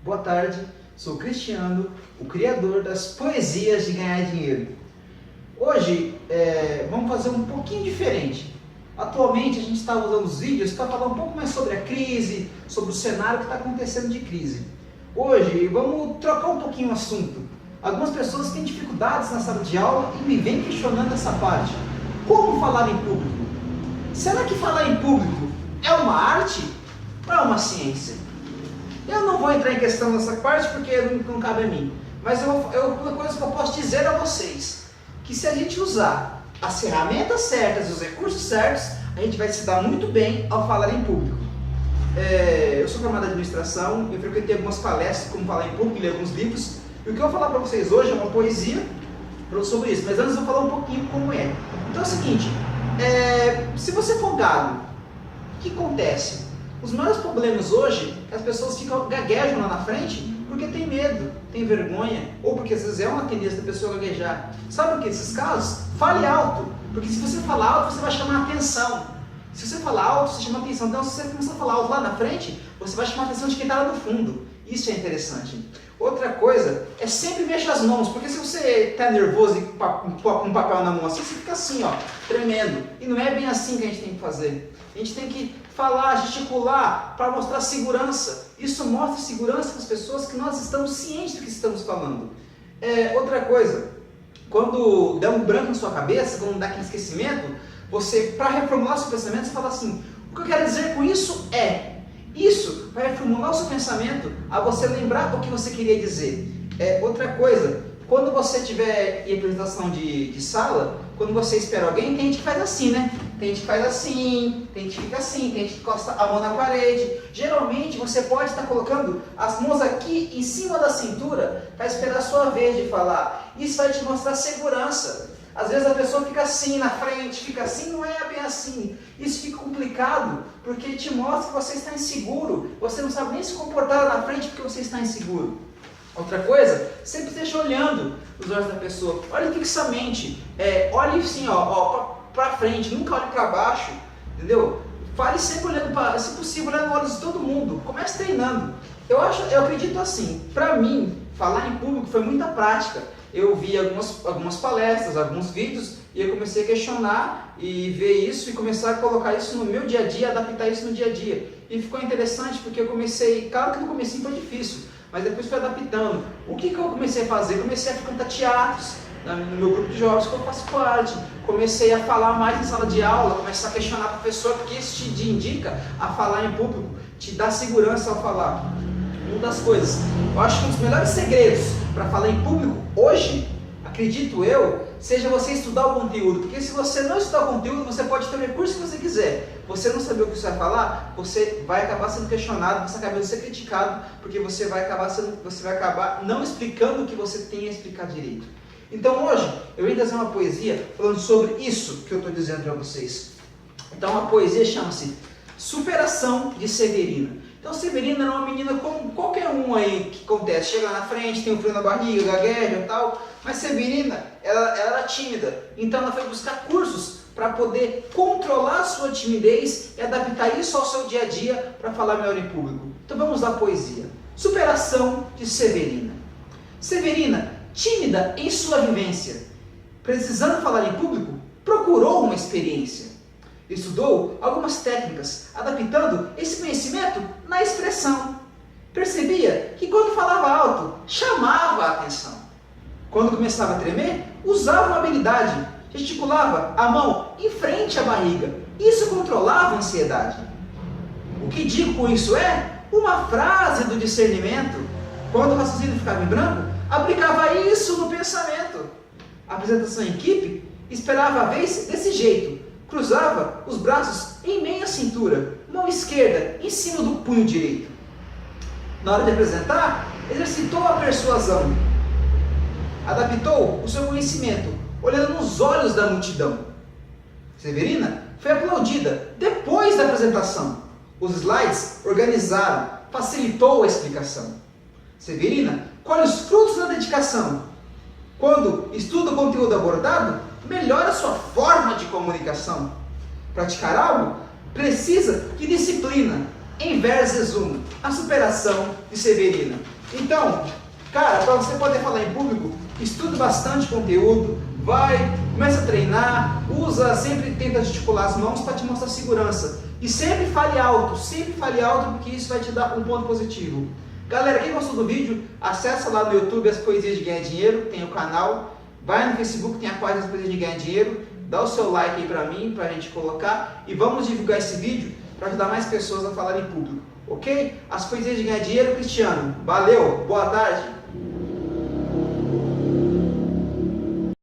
Boa tarde, sou Cristiano, o criador das poesias de ganhar dinheiro. Hoje vamos fazer um pouquinho diferente. Atualmente a gente está usando os vídeos para falar um pouco mais sobre a crise, sobre o cenário que está acontecendo de crise. Hoje vamos trocar um pouquinho o assunto. Algumas pessoas têm dificuldades na sala de aula e me vêm questionando essa parte. Como falar em público? Será que falar em público é uma arte ou é uma ciência? Eu não vou entrar em questão nessa parte porque não cabe a mim. Mas uma coisa que eu posso dizer a vocês, que se a gente usar as ferramentas certas e os recursos certos, a gente vai se dar muito bem ao falar em público. Eu sou formado em administração, eu frequentei algumas palestras como falar em público, li alguns livros, e o que eu vou falar para vocês hoje é uma poesia sobre isso, mas antes eu vou falar um pouquinho como é. Então é o seguinte, se você for gago, o que acontece? Os maiores problemas hoje é que as pessoas ficam gaguejam lá na frente porque tem medo, tem vergonha, ou porque às vezes é uma tendência da pessoa gaguejar. Sabe o que? Nesses casos, fale alto, porque se você falar alto, você vai chamar atenção. Se você falar alto, você chama atenção. Então, se você começar a falar alto lá na frente, você vai chamar a atenção de quem está lá no fundo. Isso é interessante. Outra coisa é sempre mexa as mãos, porque se você está nervoso e com um papel na mão assim, você fica assim, ó, tremendo. E não é bem assim que a gente tem que fazer. A gente tem que falar, gesticular, para mostrar segurança. Isso mostra segurança para as pessoas que nós estamos cientes do que estamos falando. Outra coisa, quando der um branco na sua cabeça, quando dá aquele esquecimento, você, para reformular seu pensamento, você fala assim, o que eu quero dizer com isso é... Isso vai reformular o seu pensamento a você lembrar o que você queria dizer. Outra coisa, quando você tiver em apresentação de sala, quando você espera alguém, tem gente que faz assim, né? Tem gente que faz assim, tem gente que fica assim, tem gente que encosta a mão na parede. Geralmente você pode estar colocando as mãos aqui em cima da cintura para esperar a sua vez de falar. Isso vai te mostrar segurança. Às vezes a pessoa fica assim na frente, fica assim, não é bem assim. Isso fica complicado, porque te mostra que você está inseguro. Você não sabe nem se comportar lá na frente porque você está inseguro. Outra coisa, sempre esteja olhando os olhos da pessoa. Olhe fixamente, olhe assim, para frente, nunca olhe para baixo, entendeu? Fale sempre olhando para, se possível, olhando nos olhos de todo mundo. Comece treinando. Eu acredito assim, para mim, falar em público foi muita prática. Eu vi algumas palestras, alguns vídeos, e eu comecei a questionar e ver isso e começar a colocar isso no meu dia a dia, adaptar isso no dia a dia. E ficou interessante porque eu comecei, claro que no começo foi difícil, mas depois fui adaptando. O que eu comecei a fazer? Comecei a frequentar teatros, no meu grupo de jovens que eu faço parte. Comecei a falar mais em sala de aula, começar a questionar a professora, porque isso te indica a falar em público, te dá segurança ao falar. Uma das coisas, eu acho que um dos melhores segredos para falar em público hoje, acredito eu, seja você estudar o conteúdo. Porque se você não estudar o conteúdo, você pode ter o recurso que você quiser. Você não saber o que você vai falar, você vai acabar sendo questionado, você acaba sendo criticado, porque você vai acabar não explicando o que você tem a explicar direito. Então hoje, eu vim trazer uma poesia falando sobre isso que eu estou dizendo para vocês. Então a poesia chama-se Superação de Severina. Então Severina era uma menina como qualquer um aí que acontece, chega lá na frente, tem um frio na barriga, gagueja e tal, mas Severina, ela era tímida, então ela foi buscar cursos para poder controlar a sua timidez e adaptar isso ao seu dia a dia para falar melhor em público. Então vamos lá, poesia. Superação de Severina. Severina, tímida em sua vivência, precisando falar em público, procurou uma experiência. Estudou algumas técnicas, adaptando esse conhecimento na expressão. Percebia que quando falava alto, chamava a atenção. Quando começava a tremer, usava uma habilidade, gesticulava a mão em frente à barriga. Isso controlava a ansiedade. O que digo com isso é uma frase do discernimento. Quando o raciocínio ficava em branco, aplicava isso no pensamento. A apresentação em equipe esperava a vez desse jeito. Cruzava os braços em meia cintura, mão esquerda em cima do punho direito. Na hora de apresentar, exercitou a persuasão. Adaptou o seu conhecimento, olhando nos olhos da multidão. Severina foi aplaudida depois da apresentação. Os slides organizaram, facilitou a explicação. Severina colhe os frutos da dedicação. Quando estuda o conteúdo abordado, melhora sua forma de comunicação. Praticar algo precisa de disciplina. Em verso resumo, a superação de Severina. Então, cara, para você poder falar em público, estude bastante conteúdo, começa a treinar, sempre tenta gesticular as mãos para te mostrar segurança. E sempre fale alto porque isso vai te dar um ponto positivo. Galera, quem gostou do vídeo, acessa lá no YouTube as Poesias de Ganhar Dinheiro, tem o canal, vai no Facebook, tem a página das Poesias de Ganhar Dinheiro, dá o seu like aí pra mim, pra gente colocar, e vamos divulgar esse vídeo para ajudar mais pessoas a falar em público, ok? As Poesias de Ganhar Dinheiro, Cristiano. Valeu, boa tarde!